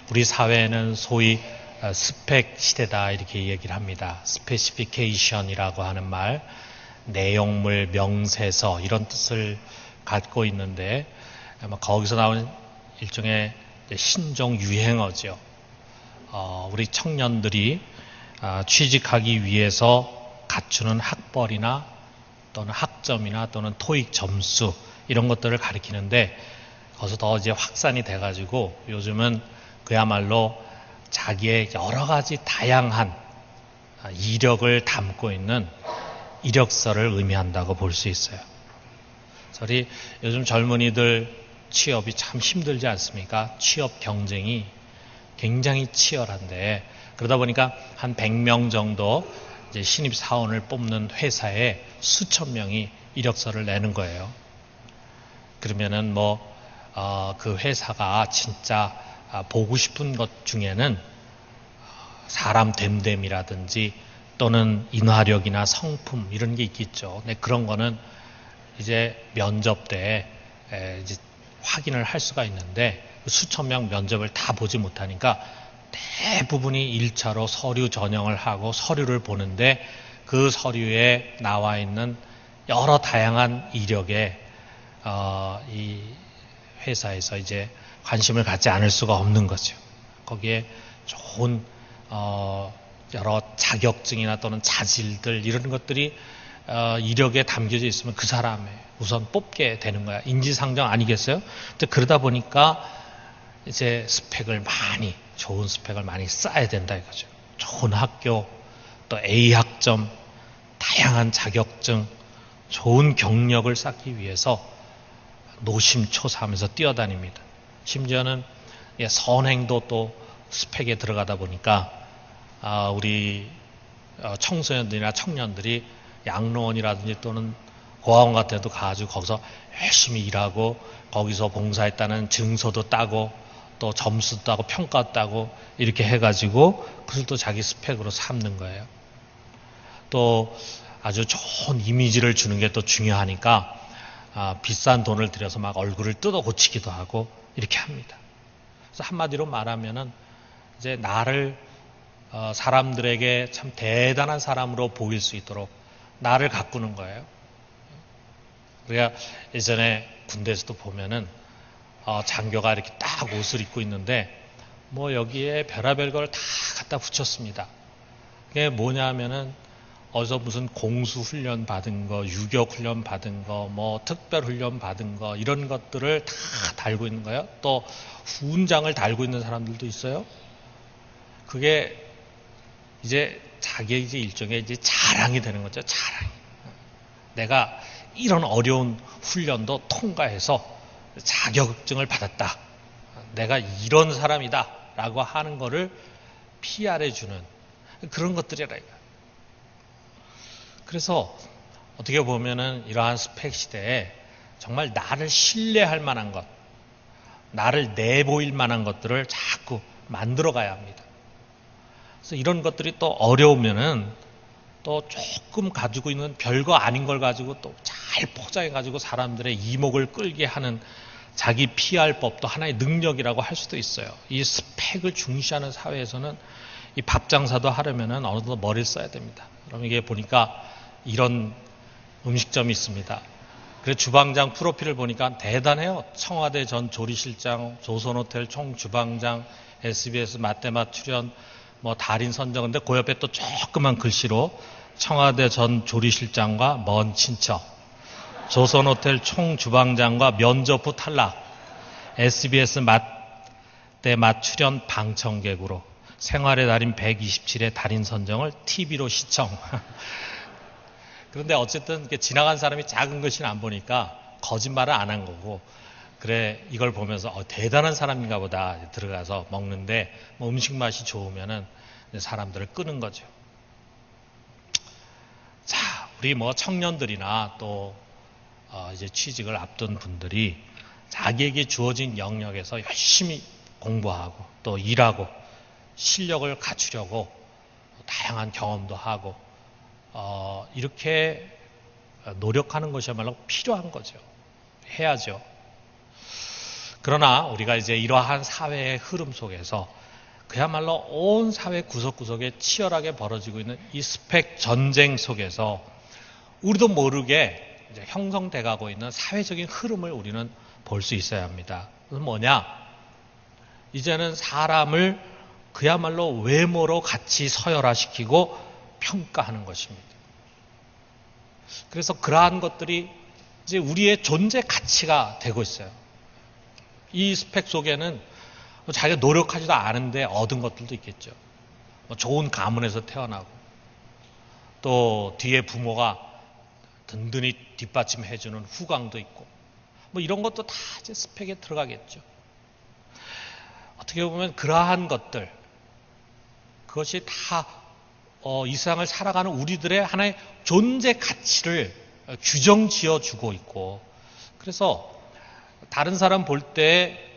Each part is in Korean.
우리 사회는 소위 스펙 시대다 이렇게 얘기를 합니다. 스페시피케이션이라고 하는 말, 내용물, 명세서 이런 뜻을 갖고 있는데 거기서 나오는 일종의 신종 유행어죠. 우리 청년들이 취직하기 위해서 갖추는 학벌이나 또는 학점이나 또는 토익 점수 이런 것들을 가리키는데 거기서 더 이제 확산이 돼가지고 요즘은 그야말로 자기의 여러 가지 다양한 이력을 담고 있는 이력서를 의미한다고 볼 수 있어요. 저희 요즘 젊은이들 취업이 참 힘들지 않습니까? 취업 경쟁이 굉장히 치열한데 그러다 보니까 한 100명 정도 이제 신입 사원을 뽑는 회사에 수천 명이 이력서를 내는 거예요. 그러면은 그 회사가 진짜 보고 싶은 것 중에는 사람 됨됨이라든지 또는 인화력이나 성품 이런 게 있겠죠. 근데 그런 거는 이제 면접 때 이제 확인을 할 수가 있는데 수천 명 면접을 다 보지 못하니까 대부분이 1차로 서류 전형을 하고 서류를 보는데 그 서류에 나와 있는 여러 다양한 이력에 이 회사에서 이제 관심을 갖지 않을 수가 없는 거죠. 거기에 좋은 여러 자격증이나 또는 자질들 이런 것들이 이력에 담겨져 있으면 그 사람을 우선 뽑게 되는 거야. 인지상정 아니겠어요? 근데 그러다 보니까 이제 좋은 스펙을 많이 쌓아야 된다 이거죠. 좋은 학교, 또 A 학점, 다양한 자격증, 좋은 경력을 쌓기 위해서 노심초사하면서 뛰어다닙니다. 심지어는 선행도 또 스펙에 들어가다 보니까 우리 청소년들이나 청년들이 양로원이라든지 또는 고아원 같은 데도 가가지고 거기서 열심히 일하고 거기서 봉사했다는 증서도 따고 또 점수도 따고 평가도 따고 이렇게 해가지고 그걸 또 자기 스펙으로 삼는 거예요. 또 아주 좋은 이미지를 주는 게 또 중요하니까 비싼 돈을 들여서 막 얼굴을 뜯어 고치기도 하고 이렇게 합니다. 그래서 한마디로 말하면은 이제 나를 사람들에게 참 대단한 사람으로 보일 수 있도록 나를 가꾸는 거예요. 우리가 예전에 군대에서도 보면은 장교가 이렇게 딱 옷을 입고 있는데 여기에 별의별 걸 다 갖다 붙였습니다. 그게 뭐냐면은 어디서 무슨 공수 훈련 받은 거, 유격 훈련 받은 거, 특별 훈련 받은 거 이런 것들을 다 달고 있는 거예요. 또 훈장을 달고 있는 사람들도 있어요. 그게 이제 자기의 이제 일종의 이제 자랑이 되는 거죠. 자랑. 내가 이런 어려운 훈련도 통과해서 자격증을 받았다. 내가 이런 사람이다. 라고 하는 거를 PR해주는 그런 것들이라 이거. 그래서 어떻게 보면은 이러한 스펙 시대에 정말 나를 신뢰할 만한 것, 나를 내보일 만한 것들을 자꾸 만들어 가야 합니다. 그래서 이런 것들이 또 어려우면은 또 조금 가지고 있는 별거 아닌 걸 가지고 또 잘 포장해 가지고 사람들의 이목을 끌게 하는 자기 PR법도 하나의 능력이라고 할 수도 있어요. 이 스펙을 중시하는 사회에서는 이 밥장사도 하려면은 어느 정도 머리를 써야 됩니다. 그럼 이게 보니까 이런 음식점이 있습니다. 그래서 주방장 프로필을 보니까 대단해요. 청와대 전 조리실장, 조선호텔 총주방장, SBS 맛대맛 출연, 달인 선정. 근데 그 옆에 또 조그만 글씨로 청와대 전 조리실장과 먼 친척, 조선호텔 총주방장과 면접 후 탈락, SBS 맛대맛 출연 방청객으로 생활의 달인 127회 달인 선정을 TV로 시청. 그런데 어쨌든 지나간 사람이 작은 글씨는 안 보니까 거짓말을 안 한 거고, 그래 이걸 보면서 대단한 사람인가 보다 들어가서 먹는데 음식 맛이 좋으면은 사람들을 끄는 거죠. 자, 우리 청년들이나 또 이제 취직을 앞둔 분들이 자기에게 주어진 영역에서 열심히 공부하고 또 일하고 실력을 갖추려고 다양한 경험도 하고 이렇게 노력하는 것이야말로 필요한 거죠. 해야죠. 그러나 우리가 이제 이러한 사회의 흐름 속에서 그야말로 온 사회 구석구석에 치열하게 벌어지고 있는 이 스펙 전쟁 속에서 우리도 모르게 이제 형성돼 가고 있는 사회적인 흐름을 우리는 볼 수 있어야 합니다. 그건 뭐냐? 이제는 사람을 그야말로 외모로 같이 서열화시키고 평가하는 것입니다. 그래서 그러한 것들이 이제 우리의 존재 가치가 되고 있어요. 이 스펙 속에는 자기가 노력하지도 않은데 얻은 것들도 있겠죠. 좋은 가문에서 태어나고 또 뒤에 부모가 든든히 뒷받침해주는 후광도 있고 이런 것도 다 이제 스펙에 들어가겠죠. 어떻게 보면 그러한 것들, 그것이 다 이 세상을 살아가는 우리들의 하나의 존재 가치를 규정 지어주고 있고, 그래서 다른 사람 볼 때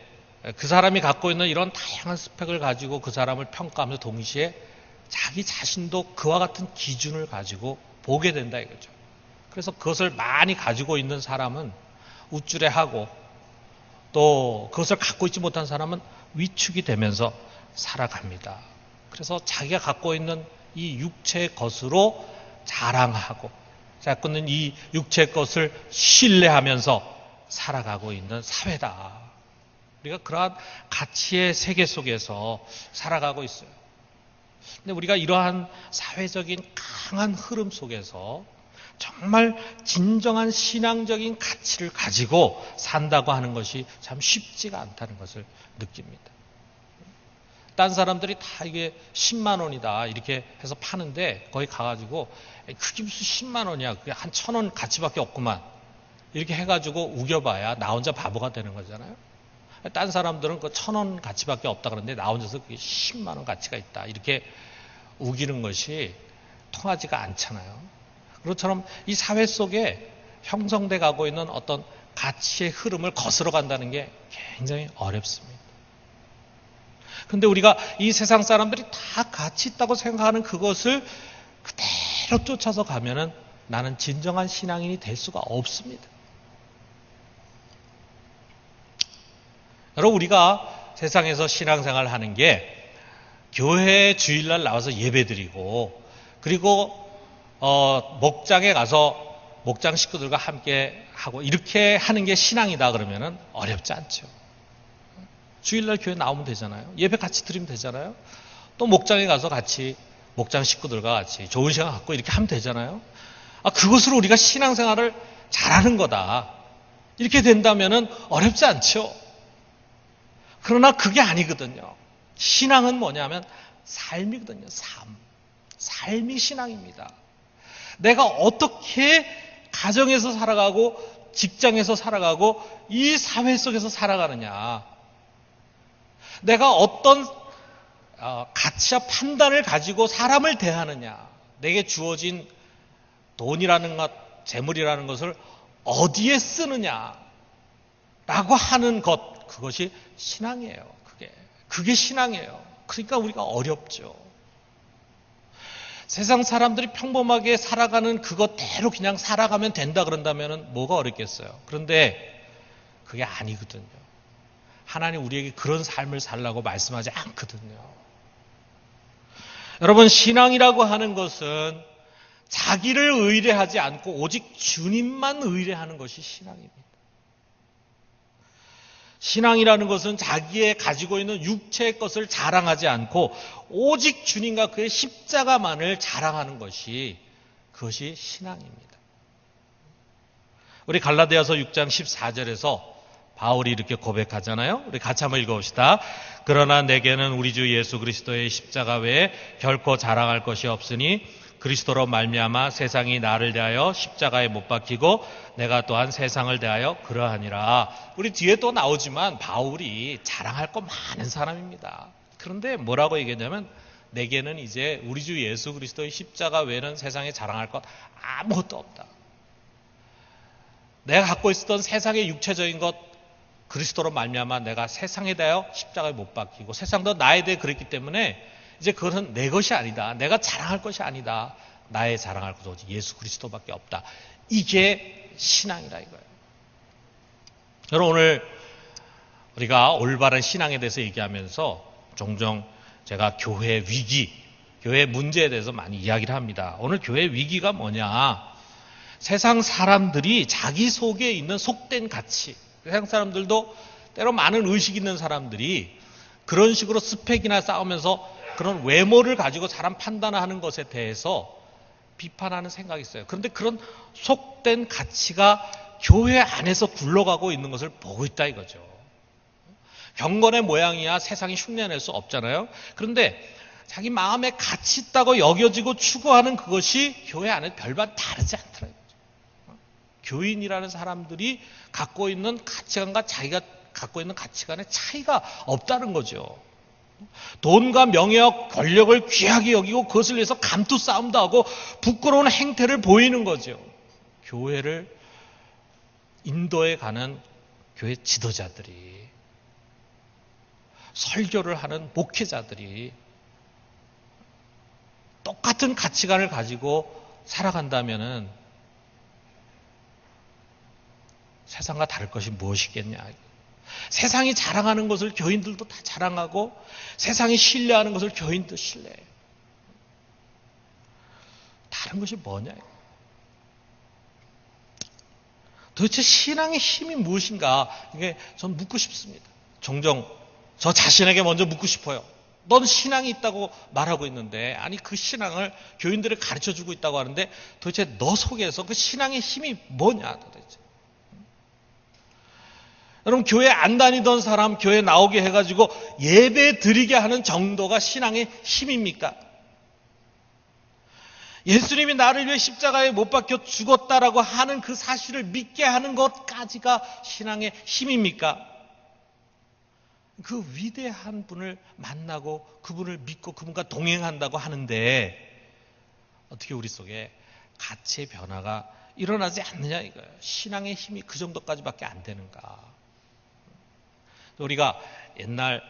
그 사람이 갖고 있는 이런 다양한 스펙을 가지고 그 사람을 평가하면서 동시에 자기 자신도 그와 같은 기준을 가지고 보게 된다 이거죠. 그래서 그것을 많이 가지고 있는 사람은 우쭐해하고 또 그것을 갖고 있지 못한 사람은 위축이 되면서 살아갑니다. 그래서 자기가 갖고 있는 이 육체의 것으로 자랑하고 자꾸는 이 육체의 것을 신뢰하면서 살아가고 있는 사회다. 우리가 그러한 가치의 세계 속에서 살아가고 있어요. 근데 우리가 이러한 사회적인 강한 흐름 속에서 정말 진정한 신앙적인 가치를 가지고 산다고 하는 것이 참 쉽지가 않다는 것을 느낍니다. 딴 사람들이 다 이게 10만 원이다 이렇게 해서 파는데 거기 가가지고 그게 무슨 10만 원이야, 그게 한 1,000원 가치밖에 없구만 이렇게 해가지고 우겨봐야 나 혼자 바보가 되는 거잖아요. 딴 사람들은 그 1,000원 가치밖에 없다 그러는데 나 혼자서 그게 10만 원 가치가 있다 이렇게 우기는 것이 통하지가 않잖아요. 그것처럼 이 사회 속에 형성돼 가고 있는 어떤 가치의 흐름을 거스러 간다는 게 굉장히 어렵습니다. 그런데 우리가 이 세상 사람들이 다 가치 있다고 생각하는 그것을 그대로 쫓아서 가면은 나는 진정한 신앙인이 될 수가 없습니다. 여러분, 우리가 세상에서 신앙생활을 하는 게 교회 주일날 나와서 예배드리고 그리고 목장에 가서 목장 식구들과 함께 하고 이렇게 하는 게 신앙이다 그러면은 어렵지 않죠. 주일날 교회 나오면 되잖아요. 예배 같이 드리면 되잖아요. 또 목장에 가서 같이 목장 식구들과 같이 좋은 시간 갖고 이렇게 하면 되잖아요. 그것으로 우리가 신앙생활을 잘하는 거다. 이렇게 된다면은 어렵지 않죠. 그러나 그게 아니거든요. 신앙은 뭐냐면 삶이거든요. 삶이 신앙입니다. 내가 어떻게 가정에서 살아가고 직장에서 살아가고 이 사회 속에서 살아가느냐, 내가 어떤 가치와 판단을 가지고 사람을 대하느냐, 내게 주어진 돈이라는 것, 재물이라는 것을 어디에 쓰느냐라고 하는 것, 그것이 신앙이에요. 그게 신앙이에요. 그러니까 우리가 어렵죠. 세상 사람들이 평범하게 살아가는 그것대로 그냥 살아가면 된다 그런다면 뭐가 어렵겠어요. 그런데 그게 아니거든요. 하나님 우리에게 그런 삶을 살라고 말씀하지 않거든요. 여러분, 신앙이라고 하는 것은 자기를 의뢰하지 않고 오직 주님만 의뢰하는 것이 신앙입니다. 신앙이라는 것은 자기의 가지고 있는 육체의 것을 자랑하지 않고 오직 주님과 그의 십자가만을 자랑하는 것이, 그것이 신앙입니다. 우리 갈라디아서 6장 14절에서 바울이 이렇게 고백하잖아요. 우리 같이 한번 읽어봅시다. 그러나 내게는 우리 주 예수 그리스도의 십자가 외에 결코 자랑할 것이 없으니 그리스도로 말미암아 세상이 나를 대하여 십자가에 못 박히고 내가 또한 세상을 대하여 그러하니라. 우리 뒤에 또 나오지만 바울이 자랑할 거 많은 사람입니다. 그런데 뭐라고 얘기했냐면 내게는 이제 우리 주 예수 그리스도의 십자가 외에는 세상에 자랑할 것 아무것도 없다. 내가 갖고 있었던 세상의 육체적인 것, 그리스도로 말미암아 내가 세상에 대하여 십자가에 못 박히고 세상도 나에 대해 그랬기 때문에 이제 그것은 내 것이 아니다. 내가 자랑할 것이 아니다. 나의 자랑할 것은 오직 예수 그리스도밖에 없다. 이게 신앙이라 이거예요. 여러분, 오늘 우리가 올바른 신앙에 대해서 얘기하면서 종종 제가 교회 위기, 교회 문제에 대해서 많이 이야기를 합니다. 오늘 교회 위기가 뭐냐? 세상 사람들이 자기 속에 있는 속된 가치, 세상 사람들도 때로 많은 의식 있는 사람들이 그런 식으로 스펙이나 싸우면서 그런 외모를 가지고 사람 판단하는 것에 대해서 비판하는 생각이 있어요. 그런데 그런 속된 가치가 교회 안에서 굴러가고 있는 것을 보고 있다 이거죠. 경건의 모양이야 세상이 흉내낼 수 없잖아요. 그런데 자기 마음에 가치 있다고 여겨지고 추구하는 그것이 교회 안에 별반 다르지 않더라고요. 교인이라는 사람들이 갖고 있는 가치관과 자기가 갖고 있는 가치관의 차이가 없다는 거죠. 돈과 명예와 권력을 귀하게 여기고 그것을 위해서 감투 싸움도 하고 부끄러운 행태를 보이는 거죠. 교회를 인도해 가는 교회 지도자들이, 설교를 하는 목회자들이 똑같은 가치관을 가지고 살아간다면은 세상과 다를 것이 무엇이겠냐. 세상이 자랑하는 것을 교인들도 다 자랑하고 세상이 신뢰하는 것을 교인도 신뢰해요. 다른 것이 뭐냐. 도대체 신앙의 힘이 무엇인가, 이게 전 묻고 싶습니다. 종종 저 자신에게 먼저 묻고 싶어요. 넌 신앙이 있다고 말하고 있는데, 아니 그 신앙을 교인들을 가르쳐주고 있다고 하는데 도대체 너 속에서 그 신앙의 힘이 뭐냐 도대체. 여러분, 교회 안 다니던 사람 교회 나오게 해가지고 예배 드리게 하는 정도가 신앙의 힘입니까? 예수님이 나를 위해 십자가에 못 박혀 죽었다라고 하는 그 사실을 믿게 하는 것까지가 신앙의 힘입니까? 그 위대한 분을 만나고 그분을 믿고 그분과 동행한다고 하는데 어떻게 우리 속에 가치의 변화가 일어나지 않느냐 이거예요. 신앙의 힘이 그 정도까지밖에 안 되는가. 우리가 옛날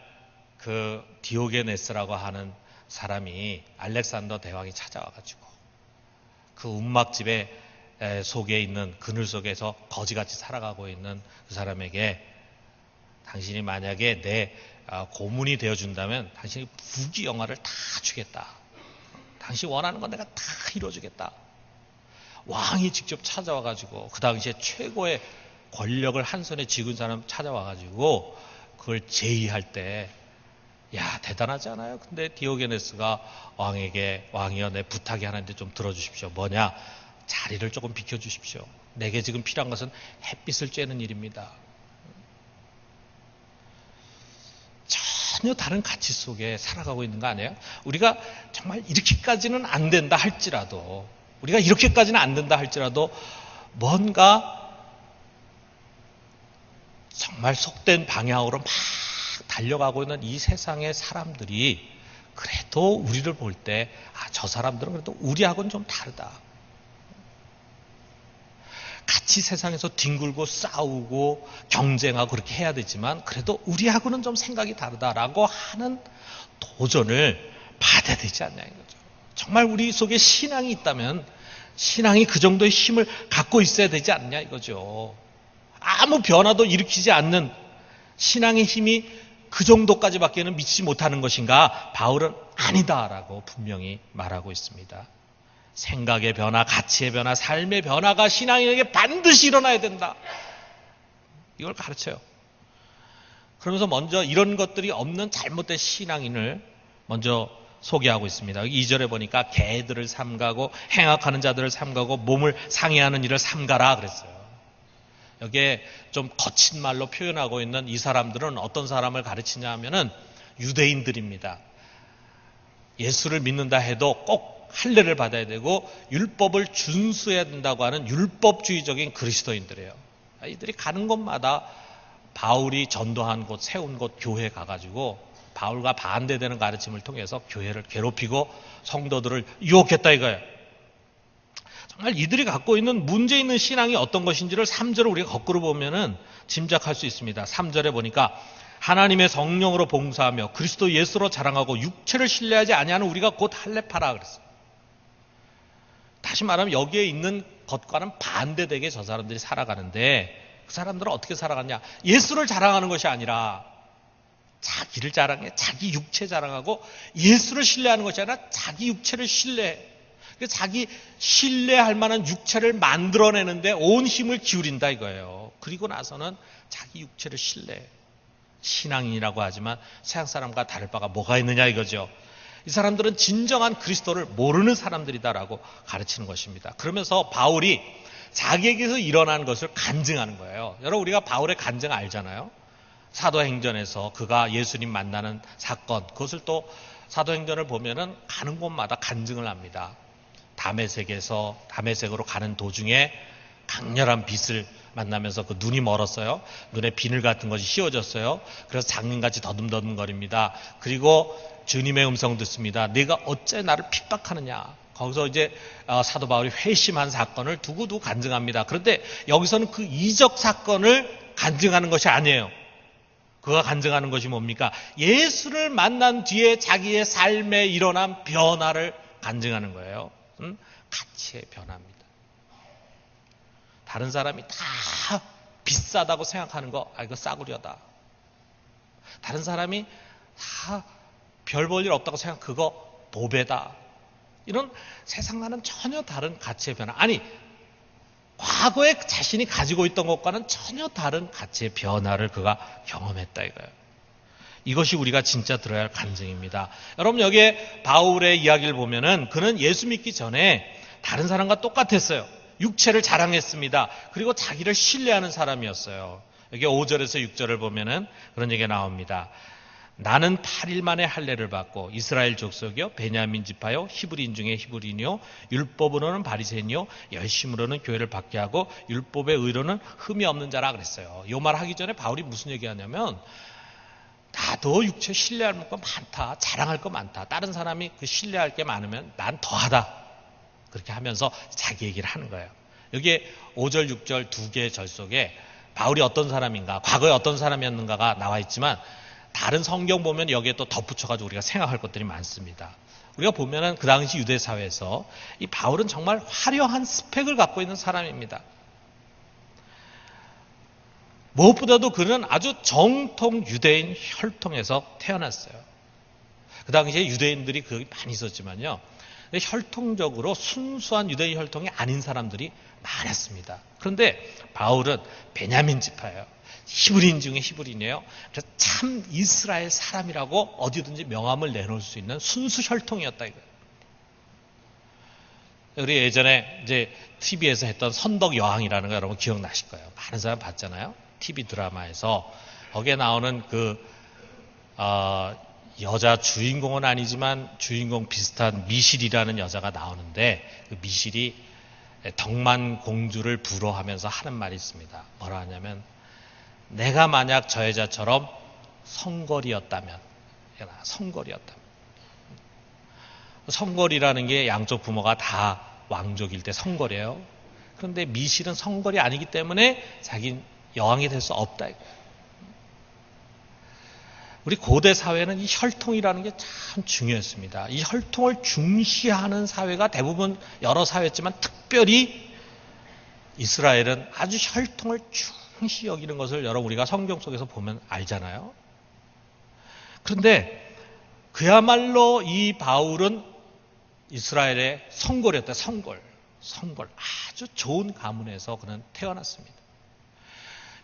그 디오게네스라고 하는 사람이 알렉산더 대왕이 찾아와가지고 그 움막집에 속에 있는 그늘 속에서 거지같이 살아가고 있는 그 사람에게 당신이 만약에 내 고문이 되어준다면 당신이 부귀영화를 다 주겠다. 당신이 원하는 건 내가 다 이루어주겠다. 왕이 직접 찾아와가지고 그 당시에 최고의 권력을 한 손에 쥐은 사람 찾아와가지고 그걸 제의할 때, 야 대단하지 않아요? 근데 디오게네스가 왕이여 내 부탁이 하나인데 좀 들어주십시오. 뭐냐? 자리를 조금 비켜주십시오. 내게 지금 필요한 것은 햇빛을 쬐는 일입니다. 전혀 다른 가치 속에 살아가고 있는 거 아니에요? 우리가 정말 이렇게까지는 안 된다 할지라도, 우리가 이렇게까지는 안 된다 할지라도 뭔가 정말 속된 방향으로 막 달려가고 있는 이 세상의 사람들이 그래도 우리를 볼 때 저 사람들은 그래도 우리하고는 좀 다르다. 같이 세상에서 뒹굴고 싸우고 경쟁하고 그렇게 해야 되지만 그래도 우리하고는 좀 생각이 다르다라고 하는 도전을 받아야 되지 않냐 이거죠. 정말 우리 속에 신앙이 있다면 신앙이 그 정도의 힘을 갖고 있어야 되지 않냐 이거죠. 아무 변화도 일으키지 않는 신앙의 힘이 그 정도까지밖에는 미치지 못하는 것인가? 바울은 아니다라고 분명히 말하고 있습니다. 생각의 변화, 가치의 변화, 삶의 변화가 신앙인에게 반드시 일어나야 된다. 이걸 가르쳐요. 그러면서 먼저 이런 것들이 없는 잘못된 신앙인을 먼저 소개하고 있습니다. 2절에 보니까 개들을 삼가고 행악하는 자들을 삼가고 몸을 상해하는 일을 삼가라 그랬어요. 여기에 좀 거친 말로 표현하고 있는 이 사람들은 어떤 사람을 가르치냐 하면은 유대인들입니다. 예수를 믿는다 해도 꼭 할례를 받아야 되고 율법을 준수해야 된다고 하는 율법주의적인 그리스도인들이에요. 이들이 가는 곳마다 바울이 전도한 곳, 세운 곳 교회에 가가지고 바울과 반대되는 가르침을 통해서 교회를 괴롭히고 성도들을 유혹했다 이거예요. 정말 이들이 갖고 있는 문제 있는 신앙이 어떤 것인지를 3절을 우리가 거꾸로 보면은 짐작할 수 있습니다. 3절에 보니까 하나님의 성령으로 봉사하며 그리스도 예수로 자랑하고 육체를 신뢰하지 아니하는 우리가 곧 할례파라 그랬어요. 다시 말하면 여기에 있는 것과는 반대되게 저 사람들이 살아가는데 그 사람들은 어떻게 살아갔냐? 예수를 자랑하는 것이 아니라 자기를 자랑해. 자기 육체 자랑하고 예수를 신뢰하는 것이 아니라 자기 육체를 신뢰해. 자기 신뢰할 만한 육체를 만들어내는데 온 힘을 기울인다 이거예요. 그리고 나서는 자기 육체를 신뢰해. 신앙인이라고 하지만 세상 사람과 다를 바가 뭐가 있느냐 이거죠. 이 사람들은 진정한 그리스도를 모르는 사람들이다라고 가르치는 것입니다. 그러면서 바울이 자기에게서 일어난 것을 간증하는 거예요. 여러분 우리가 바울의 간증 알잖아요. 사도행전에서 그가 예수님 만나는 사건, 그것을 또 사도행전을 보면은 가는 곳마다 간증을 합니다. 다메섹으로 가는 도중에 강렬한 빛을 만나면서 그 눈이 멀었어요. 눈에 비늘 같은 것이 씌워졌어요. 그래서 장님같이 더듬더듬거립니다. 그리고 주님의 음성 듣습니다. 네가 어째 나를 핍박하느냐. 거기서 이제 사도 바울이 회심한 사건을 두고도 간증합니다. 그런데 여기서는 그 이적 사건을 간증하는 것이 아니에요. 그가 간증하는 것이 뭡니까? 예수를 만난 뒤에 자기의 삶에 일어난 변화를 간증하는 거예요. 가치의 변화입니다. 다른 사람이 다 비싸다고 생각하는 거, 이거 싸구려다. 다른 사람이 다 별 볼 일 없다고 생각, 그거 보배다. 이런 세상과는 전혀 다른 가치의 변화. 아니, 과거에 자신이 가지고 있던 것과는 전혀 다른 가치의 변화를 그가 경험했다 이거예요. 이것이 우리가 진짜 들어야 할 간증입니다. 여러분 여기에 바울의 이야기를 보면은 그는 예수 믿기 전에 다른 사람과 똑같았어요. 육체를 자랑했습니다. 그리고 자기를 신뢰하는 사람이었어요. 여기 5절에서 6절을 보면은 그런 얘기가 나옵니다. 나는 8일 만에 할례를 받고 이스라엘 족속이요 베냐민 지파요 히브리인 중에 히브리인이요 율법으로는 바리새인이요 열심으로는 교회를 받게 하고 율법의 의로는 흠이 없는 자라 그랬어요. 이 말 하기 전에 바울이 무슨 얘기하냐면 나도 육체 신뢰할 거 많다. 자랑할 거 많다. 다른 사람이 그 신뢰할 게 많으면 난 더하다. 그렇게 하면서 자기 얘기를 하는 거예요. 여기에 5절 6절 두 개의 절 속에 바울이 어떤 사람인가 과거에 어떤 사람이었는가가 나와 있지만 다른 성경 보면 여기에 또 덧붙여가지고 우리가 생각할 것들이 많습니다. 우리가 보면은 그 당시 유대 사회에서 이 바울은 정말 화려한 스펙을 갖고 있는 사람입니다. 무엇보다도 그는 아주 정통 유대인 혈통에서 태어났어요. 그 당시에 유대인들이 거기 많이 있었지만요. 혈통적으로 순수한 유대인 혈통이 아닌 사람들이 많았습니다. 그런데 바울은 베냐민 지파예요. 히브리인 중에 히브리인이에요. 그래서 참 이스라엘 사람이라고 어디든지 명함을 내놓을 수 있는 순수 혈통이었다 이거예요. 우리 예전에 이제 TV에서 했던 선덕 여왕이라는 거 여러분 기억나실 거예요. 많은 사람 봤잖아요. TV 드라마에서 거기에 나오는 여자 주인공은 아니지만 주인공 비슷한 미실이라는 여자가 나오는데 그 미실이 덕만 공주를 부러하면서 하는 말이 있습니다. 뭐라 하냐면 내가 만약 저 여자처럼 성걸이었다면 성걸이라는 게 양쪽 부모가 다 왕족일 때 성걸이에요. 그런데 미실은 성걸이 아니기 때문에 자기는 여왕이 될 수 없다 이거예요. 우리 고대 사회는 이 혈통이라는 게 참 중요했습니다. 이 혈통을 중시하는 사회가 대부분 여러 사회였지만 특별히 이스라엘은 아주 혈통을 중시 여기는 것을 여러분 우리가 성경 속에서 보면 알잖아요. 그런데 그야말로 이 바울은 이스라엘의 성걸이었다. 성걸. 아주 좋은 가문에서 그는 태어났습니다.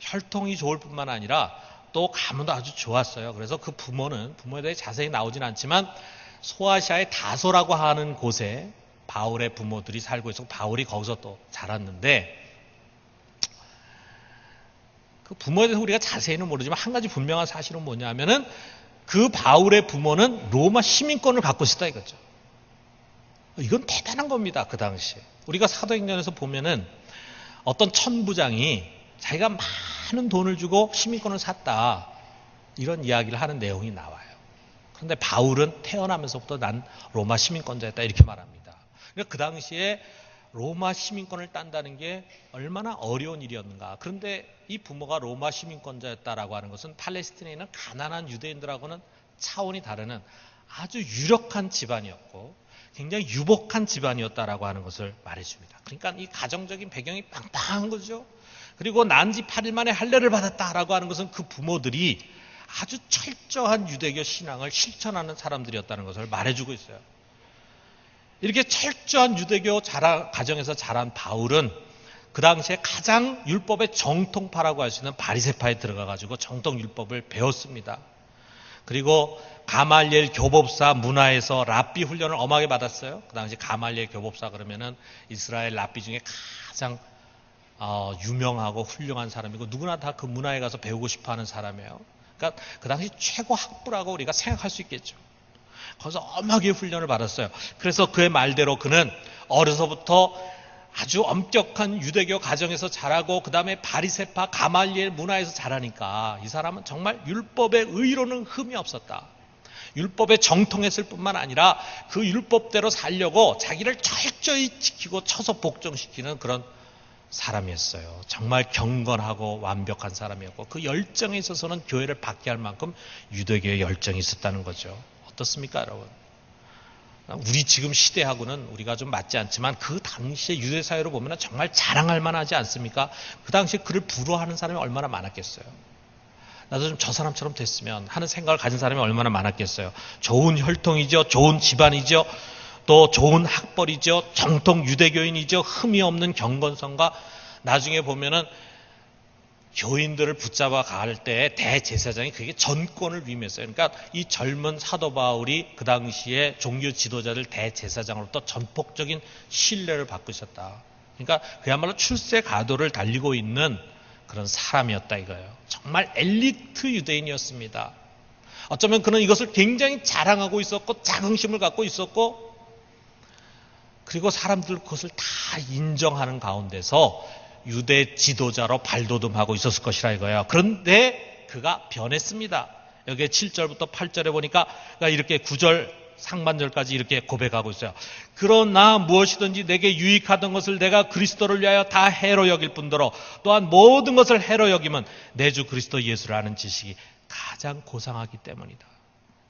혈통이 좋을 뿐만 아니라 또 가문도 아주 좋았어요. 그래서 그 부모에 대해 자세히 나오진 않지만 소아시아의 다소라고 하는 곳에 바울의 부모들이 살고 있었고 바울이 거기서 또 자랐는데 그 부모에 대해서 우리가 자세히는 모르지만 한 가지 분명한 사실은 뭐냐면은 그 바울의 부모는 로마 시민권을 갖고 있었다 이거죠. 이건 대단한 겁니다. 그 당시에. 우리가 사도행전에서 보면은 어떤 천부장이 자기가 많은 돈을 주고 시민권을 샀다. 이런 이야기를 하는 내용이 나와요. 그런데 바울은 태어나면서부터 난 로마 시민권자였다 이렇게 말합니다. 그러니까 그 당시에 로마 시민권을 딴다는 게 얼마나 어려운 일이었는가. 그런데 이 부모가 로마 시민권자였다라고 하는 것은 팔레스틴에 있는 가난한 유대인들하고는 차원이 다르는 아주 유력한 집안이었고 굉장히 유복한 집안이었다라고 하는 것을 말해줍니다. 그러니까 이 가정적인 배경이 빵빵한 거죠. 그리고 난 지 8일 만에 할례를 받았다라고 하는 것은 그 부모들이 아주 철저한 유대교 신앙을 실천하는 사람들이었다는 것을 말해주고 있어요. 이렇게 철저한 유대교 가정에서 자란 바울은 그 당시에 가장 율법의 정통파라고 할 수 있는 바리새파에 들어가가지고 정통 율법을 배웠습니다. 그리고 가말리엘 교법사 문화에서 랍비 훈련을 엄하게 받았어요. 그 당시 가말리엘 교법사 그러면은 이스라엘 랍비 중에 가장 유명하고 훌륭한 사람이고 누구나 다 그 문화에 가서 배우고 싶어하는 사람이에요. 그러니까 그 당시 최고 학부라고 우리가 생각할 수 있겠죠. 거기서 엄하게 훈련을 받았어요. 그래서 그의 말대로 그는 어려서부터 아주 엄격한 유대교 가정에서 자라고 그 다음에 바리새파 가말리엘 문화에서 자라니까 이 사람은 정말 율법의 의로는 흠이 없었다. 율법에 정통했을 뿐만 아니라 그 율법대로 살려고 자기를 철저히 지키고 쳐서 복종시키는 그런 사람이었어요. 정말 경건하고 완벽한 사람이었고 그 열정에 있어서는 교회를 받게 할 만큼 유대교의 열정이 있었다는 거죠. 어떻습니까, 여러분? 우리 지금 시대하고는 우리가 좀 맞지 않지만 그 당시의 유대 사회로 보면 정말 자랑할 만하지 않습니까? 그 당시에 그를 부러워하는 사람이 얼마나 많았겠어요. 나도 좀 저 사람처럼 됐으면 하는 생각을 가진 사람이 얼마나 많았겠어요. 좋은 혈통이죠. 좋은 집안이죠. 또 좋은 학벌이죠. 정통 유대교인이죠. 흠이 없는 경건성과 나중에 보면은 교인들을 붙잡아 갈 때 대제사장이 그게 전권을 위임했어요. 그러니까 이 젊은 사도 바울이 그 당시에 종교 지도자들 대제사장으로부터 전폭적인 신뢰를 받고 있었다. 그러니까 그야말로 출세 가도를 달리고 있는 그런 사람이었다 이거예요. 정말 엘리트 유대인이었습니다. 어쩌면 그는 이것을 굉장히 자랑하고 있었고 자긍심을 갖고 있었고 그리고 사람들 그것을 다 인정하는 가운데서 유대 지도자로 발돋움하고 있었을 것이라 이거예요. 그런데 그가 변했습니다. 여기에 7절부터 8절에 보니까 이렇게 9절 상반절까지 이렇게 고백하고 있어요. 그러나 무엇이든지 내게 유익하던 것을 내가 그리스도를 위하여 다 해로 여길 뿐더러 또한 모든 것을 해로 여기면 내 주 그리스도 예수를 아는 지식이 가장 고상하기 때문이다.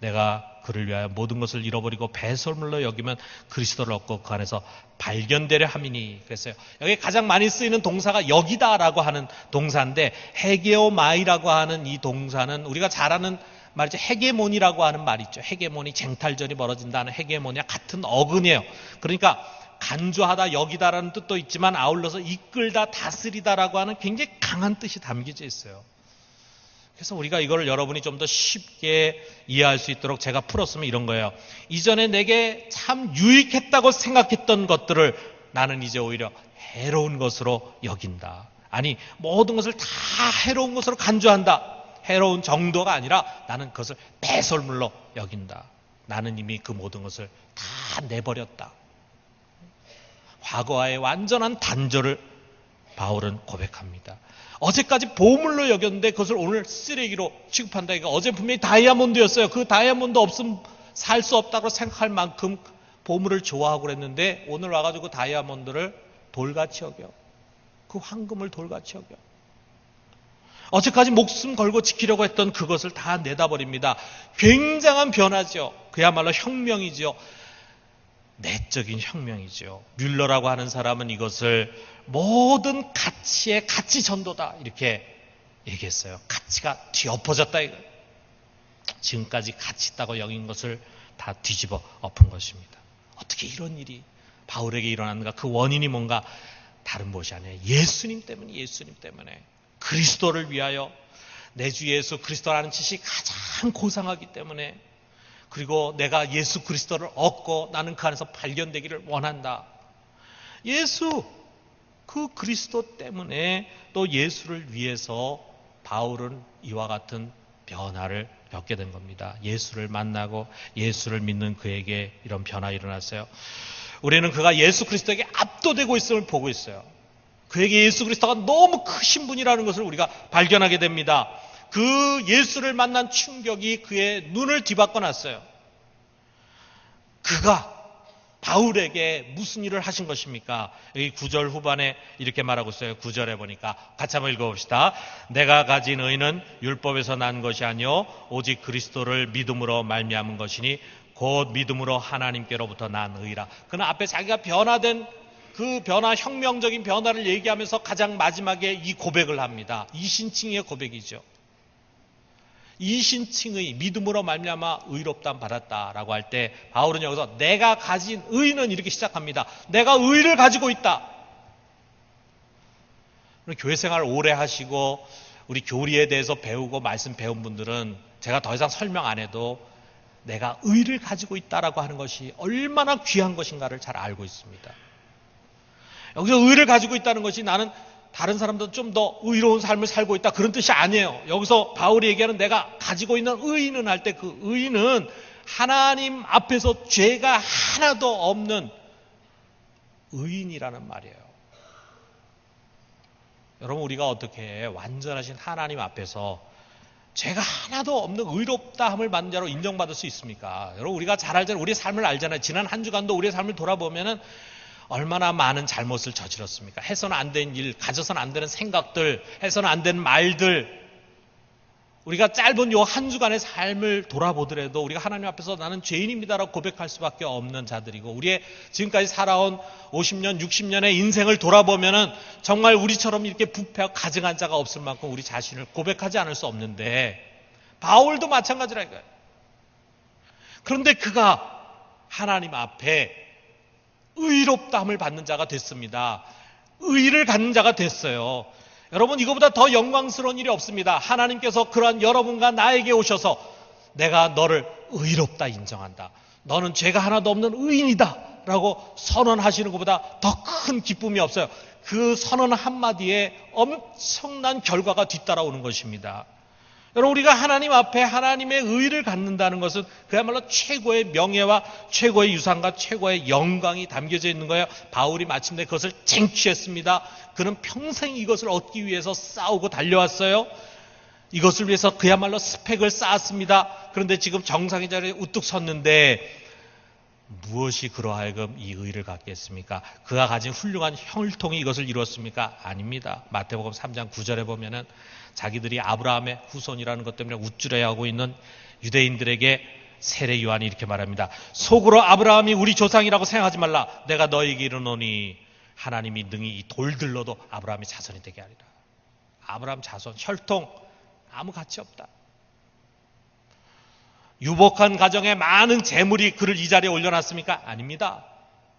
내가 그를 위하여 모든 것을 잃어버리고 배설물로 여기면 그리스도를 얻고 그 안에서 발견되려 함이니. 그랬어요. 여기 가장 많이 쓰이는 동사가 여기다라고 하는 동사인데 헤게오마이라고 하는 이 동사는 우리가 잘 아는 말이죠. 헤게모니라고 하는 말 있죠. 헤게모니, 쟁탈전이 벌어진다는 헤게모니와 같은 어근이에요. 그러니까 간주하다, 여기다라는 뜻도 있지만 아울러서 이끌다, 다스리다라고 하는 굉장히 강한 뜻이 담겨져 있어요. 그래서 우리가 이걸 여러분이 좀 더 쉽게 이해할 수 있도록 제가 풀었으면 이런 거예요. 이전에 내게 참 유익했다고 생각했던 것들을 나는 이제 오히려 해로운 것으로 여긴다. 아니, 모든 것을 다 해로운 것으로 간주한다. 해로운 정도가 아니라 나는 그것을 배설물로 여긴다. 나는 이미 그 모든 것을 다 내버렸다. 과거와의 완전한 단절을 바울은 고백합니다. 어제까지 보물로 여겼는데 그것을 오늘 쓰레기로 취급한다. 이거 어제 분명히 다이아몬드였어요. 그 다이아몬드 없으면 살 수 없다고 생각할 만큼 보물을 좋아하고 그랬는데 오늘 와가지고 그 다이아몬드를 돌같이 여겨. 그 황금을 돌같이 여겨. 어제까지 목숨 걸고 지키려고 했던 그것을 다 내다버립니다. 굉장한 변화죠. 그야말로 혁명이죠. 내적인 혁명이죠. 뮬러라고 하는 사람은 이것을 모든 가치의 가치 전도다 이렇게 얘기했어요. 가치가 뒤엎어졌다 이거. 지금까지 가치 있다고 여긴 것을 다 뒤집어 엎은 것입니다. 어떻게 이런 일이 바울에게 일어났는가? 그 원인이 뭔가 다른 것이 아니에요. 예수님 때문에 그리스도를 위하여 내 주 예수 그리스도라는 지식이 가장 고상하기 때문에 그리고 내가 예수 그리스도를 얻고 나는 그 안에서 발견되기를 원한다. 예수 그 그리스도 때문에 또 예수를 위해서 바울은 이와 같은 변화를 겪게 된 겁니다. 예수를 만나고 예수를 믿는 그에게 이런 변화가 일어났어요. 우리는 그가 예수 그리스도에게 압도되고 있음을 보고 있어요. 그에게 예수 그리스도가 너무 크신 분이라는 것을 우리가 발견하게 됩니다. 그 예수를 만난 충격이 그의 눈을 뒤바꿔 놨어요. 그가 바울에게 무슨 일을 하신 것입니까? 여기 9절 후반에 이렇게 말하고 있어요. 9절에 보니까 같이 한번 읽어봅시다. 내가 가진 의는 율법에서 난 것이 아니요 오직 그리스도를 믿음으로 말미암은 것이니 곧 믿음으로 하나님께로부터 난 의라. 그는 앞에 자기가 변화된 그 변화, 혁명적인 변화를 얘기하면서 가장 마지막에 이 고백을 합니다. 이신칭의 고백이죠. 이신칭의 믿음으로 말미암아 의롭다함 받았다라고 할 때 바울은 여기서 내가 가진 의는 이렇게 시작합니다. 내가 의를 가지고 있다. 교회 생활 오래 하시고 우리 교리에 대해서 배우고 말씀 배운 분들은 제가 더 이상 설명 안 해도 내가 의를 가지고 있다라고 하는 것이 얼마나 귀한 것인가를 잘 알고 있습니다. 여기서 의를 가지고 있다는 것이 나는 다른 사람도 좀 더 의로운 삶을 살고 있다 그런 뜻이 아니에요. 여기서 바울이 얘기하는 내가 가지고 있는 의는 할 때 그 의는 하나님 앞에서 죄가 하나도 없는 의인이라는 말이에요. 여러분 우리가 어떻게 완전하신 하나님 앞에서 죄가 하나도 없는 의롭다함을 받는 자로 인정받을 수 있습니까? 여러분 우리가 잘 알잖아요. 우리의 삶을 알잖아요. 지난 한 주간도 우리의 삶을 돌아보면은 얼마나 많은 잘못을 저질렀습니까? 해서는 안 되는 일, 가져서는 안 되는 생각들, 해서는 안 되는 말들. 우리가 짧은 요 한 주간의 삶을 돌아보더라도 우리가 하나님 앞에서 나는 죄인입니다라고 고백할 수밖에 없는 자들이고 우리의 지금까지 살아온 50년, 60년의 인생을 돌아보면은 정말 우리처럼 이렇게 부패하고 가증한 자가 없을 만큼 우리 자신을 고백하지 않을 수 없는데 바울도 마찬가지라 이거예요. 그런데 그가 하나님 앞에 의롭다함을 받는 자가 됐습니다. 의를 갖는 자가 됐어요. 여러분 이거보다 더 영광스러운 일이 없습니다. 하나님께서 그러한 여러분과 나에게 오셔서 내가 너를 의롭다 인정한다. 너는 죄가 하나도 없는 의인이다 라고 선언하시는 것보다 더 큰 기쁨이 없어요. 그 선언 한마디에 엄청난 결과가 뒤따라오는 것입니다. 여러분 우리가 하나님 앞에 하나님의 의를 갖는다는 것은 그야말로 최고의 명예와 최고의 유산과 최고의 영광이 담겨져 있는 거예요. 바울이 마침내 그것을 쟁취했습니다. 그는 평생 이것을 얻기 위해서 싸우고 달려왔어요. 이것을 위해서 그야말로 스펙을 쌓았습니다. 그런데 지금 정상의 자리에 우뚝 섰는데 무엇이 그러하여금 이 의를 갖게 했습니까? 그가 가진 훌륭한 혈통이 이것을 이루었습니까? 아닙니다. 마태복음 3장 9절에 보면은 자기들이 아브라함의 후손이라는 것 때문에 우쭐해하고 있는 유대인들에게 세례 요한이 이렇게 말합니다. 속으로 아브라함이 우리 조상이라고 생각하지 말라. 내가 너에게 이르노니 하나님이 능히 이 돌들로도 아브라함의 자손이 되게 하리라. 아브라함 자손, 혈통 아무 가치 없다. 유복한 가정에 많은 재물이 그를 이 자리에 올려놨습니까? 아닙니다.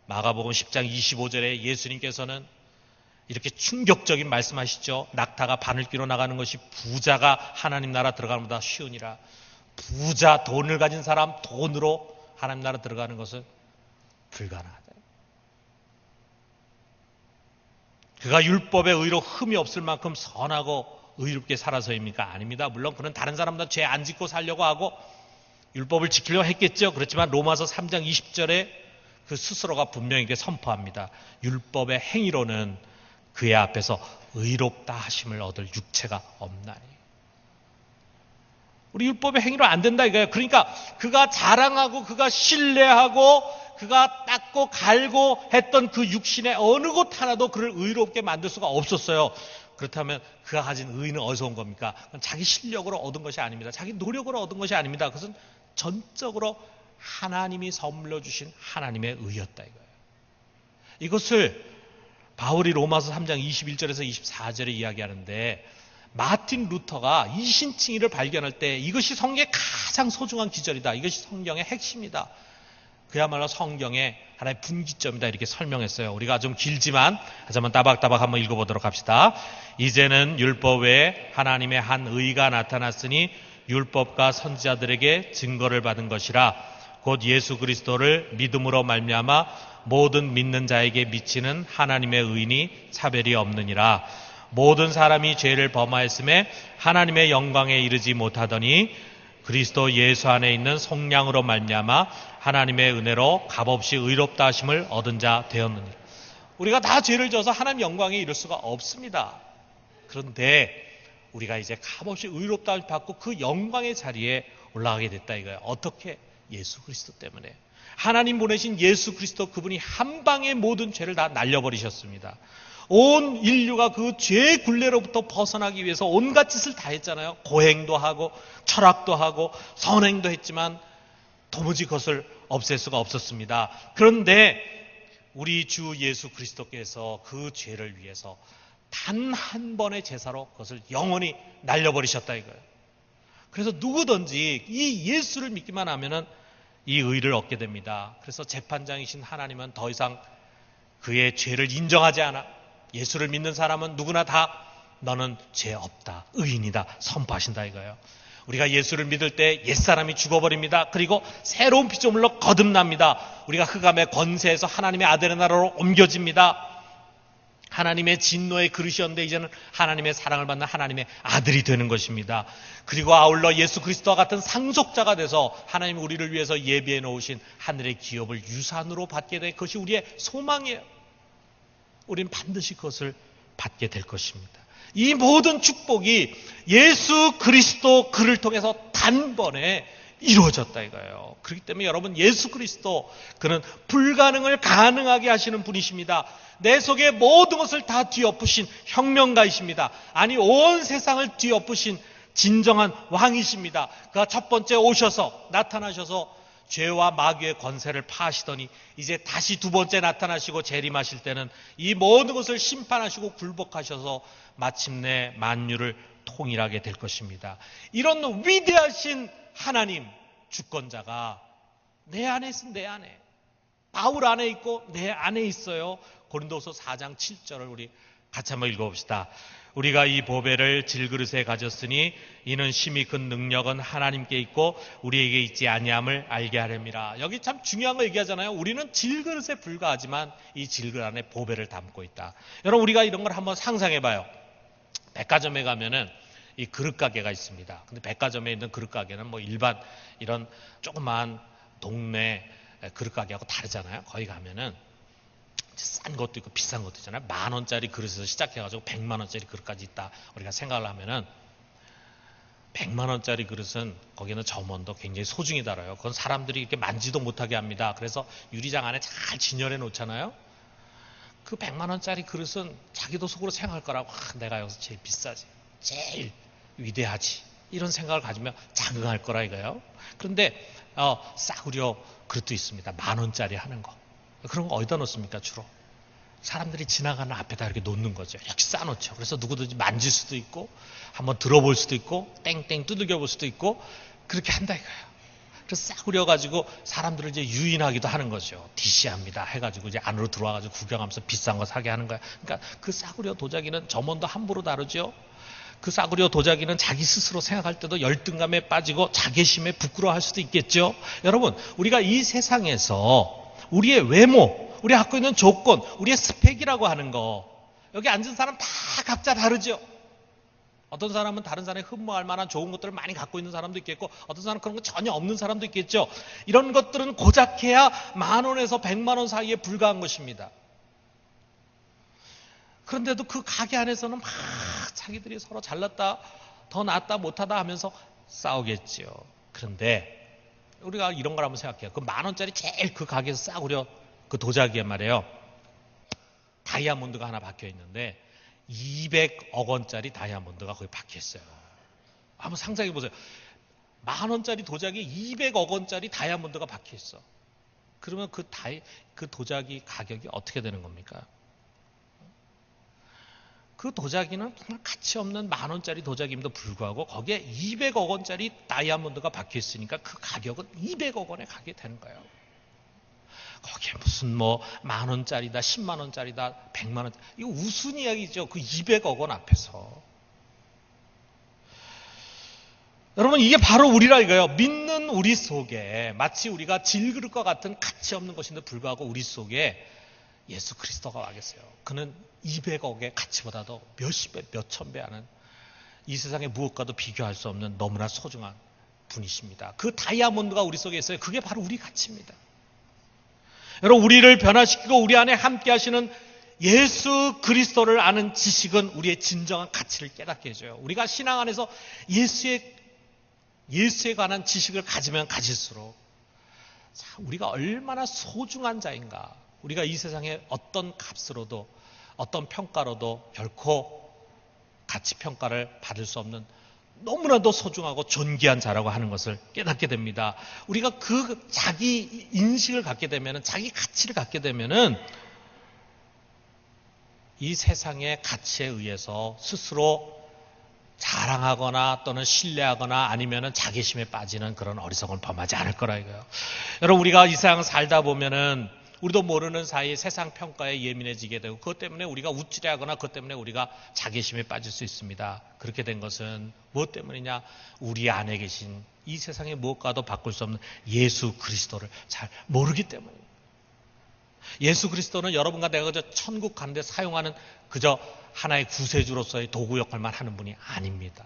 마가복음 10장 25절에 예수님께서는 이렇게 충격적인 말씀하시죠. 낙타가 바늘귀로 나가는 것이 부자가 하나님 나라 들어가는 것보다 쉬우니라. 부자, 돈을 가진 사람, 돈으로 하나님 나라 들어가는 것은 불가능하다. 그가 율법의 의로 흠이 없을 만큼 선하고 의롭게 살아서입니까? 아닙니다. 물론 그는 다른 사람보다 죄 안 짓고 살려고 하고 율법을 지키려고 했겠죠. 그렇지만 로마서 3장 20절에 그 스스로가 분명히 선포합니다. 율법의 행위로는 그의 앞에서 의롭다 하심을 얻을 육체가 없나니. 우리 율법의 행위로 안 된다 이거예요. 그러니까 그가 자랑하고 그가 신뢰하고 그가 닦고 갈고 했던 그 육신의 어느 것 하나도 그를 의롭게 만들 수가 없었어요. 그렇다면 그가 가진 의는 어디서 온 겁니까? 그건 자기 실력으로 얻은 것이 아닙니다. 자기 노력으로 얻은 것이 아닙니다. 그것은 전적으로 하나님이 선물로 주신 하나님의 의였다 이거예요. 이것을 바울이 로마서 3장 21절에서 24절에 이야기하는데 마틴 루터가 이신칭의를 발견할 때 이것이 성경의 가장 소중한 기절이다. 이것이 성경의 핵심이다. 그야말로 성경의 하나의 분기점이다 이렇게 설명했어요. 우리가 좀 길지만 하지만 따박따박 한번 읽어보도록 합시다. 이제는 율법 외에 하나님의 한 의가 나타났으니 율법과 선지자들에게 증거를 받은 것이라. 곧 예수 그리스도를 믿음으로 말미암아 모든 믿는 자에게 미치는 하나님의 의인이 차별이 없느니라. 모든 사람이 죄를 범하였음에 하나님의 영광에 이르지 못하더니 그리스도 예수 안에 있는 속량으로 말미암아 하나님의 은혜로 값없이 의롭다 하심을 얻은 자 되었느니라. 우리가 다 죄를 져서 하나님 영광에 이를 수가 없습니다. 그런데 우리가 이제 값없이 의롭다 하심을 받고 그 영광의 자리에 올라가게 됐다 이거예요. 어떻게? 예수 그리스도 때문에. 하나님 보내신 예수 그리스도 그분이 한 방에 모든 죄를 다 날려버리셨습니다. 온 인류가 그 죄의 굴레로부터 벗어나기 위해서 온갖 짓을 다 했잖아요. 고행도 하고 철학도 하고 선행도 했지만 도무지 그것을 없앨 수가 없었습니다. 그런데 우리 주 예수 그리스도께서 그 죄를 위해서 단 한 번의 제사로 그것을 영원히 날려버리셨다 이거예요. 그래서 누구든지 이 예수를 믿기만 하면은 이 의를 얻게 됩니다. 그래서 재판장이신 하나님은 더 이상 그의 죄를 인정하지 않아. 예수를 믿는 사람은 누구나 다 너는 죄 없다, 의인이다 선포하신다 이거예요. 우리가 예수를 믿을 때 옛사람이 죽어버립니다. 그리고 새로운 피조물로 거듭납니다. 우리가 흑암의 권세에서 하나님의 아들의 나라로 옮겨집니다. 하나님의 진노의 그릇이었는데 이제는 하나님의 사랑을 받는 하나님의 아들이 되는 것입니다. 그리고 아울러 예수 그리스도와 같은 상속자가 돼서 하나님이 우리를 위해서 예비해 놓으신 하늘의 기업을 유산으로 받게 될 것이 우리의 소망이에요. 우리는 반드시 그것을 받게 될 것입니다. 이 모든 축복이 예수 그리스도 그를 통해서 단번에 이루어졌다 이거예요. 그렇기 때문에 여러분 예수 그리스도 그는 불가능을 가능하게 하시는 분이십니다. 내 속의 모든 것을 다 뒤엎으신 혁명가이십니다. 아니 온 세상을 뒤엎으신 진정한 왕이십니다. 그가 첫 번째 오셔서 나타나셔서 죄와 마귀의 권세를 파하시더니 이제 다시 두 번째 나타나시고 재림하실 때는 이 모든 것을 심판하시고 굴복하셔서 마침내 만유를 통일하게 될 것입니다. 이런 위대하신 하나님 주권자가 내 안에 있으면 내 안에 바울 안에 있고 내 안에 있어요. 고린도서 4장 7절을 우리 같이 한번 읽어봅시다. 우리가 이 보배를 질그릇에 가졌으니 이는 심히 큰 능력은 하나님께 있고 우리에게 있지 아니함을 알게 하렵니다. 여기 참 중요한 거 얘기하잖아요. 우리는 질그릇에 불과하지만 이 질그릇 안에 보배를 담고 있다. 여러분 우리가 이런 걸 한번 상상해봐요. 백화점에 가면은 이 그릇 가게가 있습니다. 근데 백화점에 있는 그릇 가게는 뭐 일반 이런 조그만 동네 그릇 가게하고 다르잖아요. 거기 가면은 싼 것도 있고 비싼 것도 있잖아요. 10,000원짜리 그릇에서 시작해가지고 100만원짜리 그릇까지 있다. 우리가 생각을 하면은 100만원짜리 그릇은 거기는 점원도 굉장히 소중히 다뤄요. 그건 사람들이 이렇게 만지도 못하게 합니다. 그래서 유리장 안에 잘 진열해 놓잖아요. 그 100만원짜리 그릇은 자기도 속으로 생각할 거라고 내가 여기서 제일 비싸지, 제일 위대하지 이런 생각을 가지면 자긍할 거라 이거예요. 그런데 싸구려 그릇도 있습니다. 10,000원짜리 하는 거. 그런 거 어디다 놓습니까? 주로 사람들이 지나가는 앞에다 이렇게 놓는 거죠. 이렇게 쌓아놓죠. 그래서 누구든지 만질 수도 있고 한번 들어볼 수도 있고 땡땡 두들겨 볼 수도 있고 그렇게 한다 이거예요. 그래서 싸구려 가지고 사람들을 이제 유인하기도 하는 거죠. 디시합니다 해가지고 이제 안으로 들어와가지고 구경하면서 비싼 거 사게 하는 거야. 그러니까 그 싸구려 도자기는 점원도 함부로 다루죠. 그 싸구려 도자기는 자기 스스로 생각할 때도 열등감에 빠지고 자괴심에 부끄러워할 수도 있겠죠. 여러분 우리가 이 세상에서 우리의 외모, 우리가 갖고 있는 조건, 우리의 스펙이라고 하는 거 여기 앉은 사람 다 각자 다르죠. 어떤 사람은 다른 사람이 흠모할 만한 좋은 것들을 많이 갖고 있는 사람도 있겠고 어떤 사람은 그런 거 전혀 없는 사람도 있겠죠. 이런 것들은 고작해야 10,000원에서 100만원 사이에 불과한 것입니다. 그런데도 그 가게 안에서는 막 자기들이 서로 잘났다, 더 낫다, 못하다 하면서 싸우겠죠. 그런데 우리가 이런 걸 한번 생각해요. 그 10,000원짜리 제일 그 가게에서 싸구려 그 도자기에 말이에요. 다이아몬드가 하나 박혀 있는데 200억 원짜리 다이아몬드가 거기 박혀 있어요. 한번 상상해 보세요. 10,000원짜리 도자기에 200억 원짜리 다이아몬드가 박혀 있어. 그러면 그 도자기 가격이 어떻게 되는 겁니까? 그 도자기는 정말 가치 없는 10,000원짜리 도자기임에도 불구하고 거기에 200억 원짜리 다이아몬드가 박혀 있으니까 그 가격은 200억 원에 가게 되는 거예요. 거기에 무슨 뭐 10,000원짜리다, 100,000원짜리다, 100만원, 이거 우스운 이야기죠. 그 200억 원 앞에서. 여러분 이게 바로 우리라 이거예요. 믿는 우리 속에 마치 우리가 질그릇과 같은 가치 없는 것인데 불구하고 우리 속에 예수 그리스도가 와 계세요. 그는 200억의 가치보다도 몇십 배, 몇천 배 하는 이 세상의 무엇과도 비교할 수 없는 너무나 소중한 분이십니다. 그 다이아몬드가 우리 속에 있어요. 그게 바로 우리 가치입니다. 여러분 우리를 변화시키고 우리 안에 함께 하시는 예수 그리스도를 아는 지식은 우리의 진정한 가치를 깨닫게 해줘요. 우리가 신앙 안에서 예수에 관한 지식을 가지면 가질수록 우리가 얼마나 소중한 자인가, 우리가 이 세상에 어떤 값으로도 어떤 평가로도 결코 가치 평가를 받을 수 없는 너무나도 소중하고 존귀한 자라고 하는 것을 깨닫게 됩니다. 우리가 그 자기 인식을 갖게 되면, 자기 가치를 갖게 되면은 이 세상의 가치에 의해서 스스로 자랑하거나 또는 신뢰하거나 아니면은 자괴심에 빠지는 그런 어리석음을 범하지 않을 거라 이거예요. 여러분, 우리가 이 세상 살다 보면은 우리도 모르는 사이에 세상 평가에 예민해지게 되고 그것 때문에 우리가 우쭐해하거나 그것 때문에 우리가 자괴심에 빠질 수 있습니다. 그렇게 된 것은 무엇 때문이냐? 우리 안에 계신 이 세상의 무엇과도 바꿀 수 없는 예수 그리스도를 잘 모르기 때문입니다. 예수 그리스도는 여러분과 내가 그저 천국 가는데 사용하는 그저 하나의 구세주로서의 도구 역할만 하는 분이 아닙니다.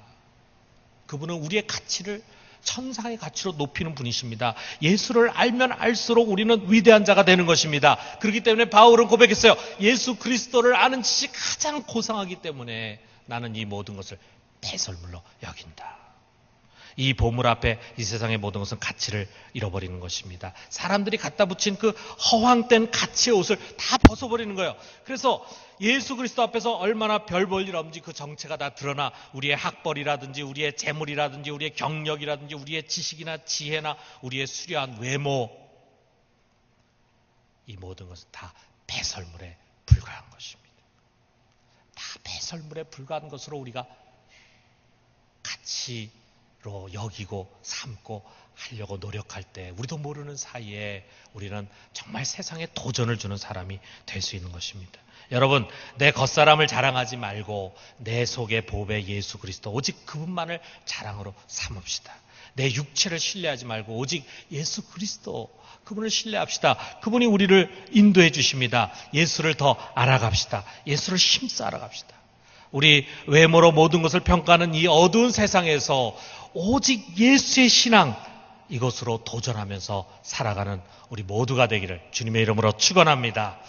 그분은 우리의 가치를 천상의 가치로 높이는 분이십니다. 예수를 알면 알수록 우리는 위대한 자가 되는 것입니다. 그렇기 때문에 바울은 고백했어요. 예수 그리스도를 아는 지식이 가장 고상하기 때문에 나는 이 모든 것을 배설물로 여긴다. 이 보물 앞에 이 세상의 모든 것은 가치를 잃어버리는 것입니다. 사람들이 갖다 붙인 그 허황된 가치의 옷을 다 벗어버리는 거예요. 그래서 예수 그리스도 앞에서 얼마나 별 볼 일 없는지 그 정체가 다 드러나 우리의 학벌이라든지 우리의 재물이라든지 우리의 경력이라든지 우리의 지식이나 지혜나 우리의 수려한 외모, 이 모든 것은 다 배설물에 불과한 것입니다. 다 배설물에 불과한 것으로 우리가 가치로 여기고 삼고 하려고 노력할 때 우리도 모르는 사이에 우리는 정말 세상에 도전을 주는 사람이 될 수 있는 것입니다. 여러분, 내 겉사람을 자랑하지 말고 내 속의 보배 예수 그리스도 오직 그분만을 자랑으로 삼읍시다. 내 육체를 신뢰하지 말고 오직 예수 그리스도 그분을 신뢰합시다. 그분이 우리를 인도해 주십니다. 예수를 더 알아갑시다. 예수를 힘써 알아갑시다. 우리 외모로 모든 것을 평가하는 이 어두운 세상에서 오직 예수의 신앙, 이것으로 도전하면서 살아가는 우리 모두가 되기를 주님의 이름으로 축원합니다.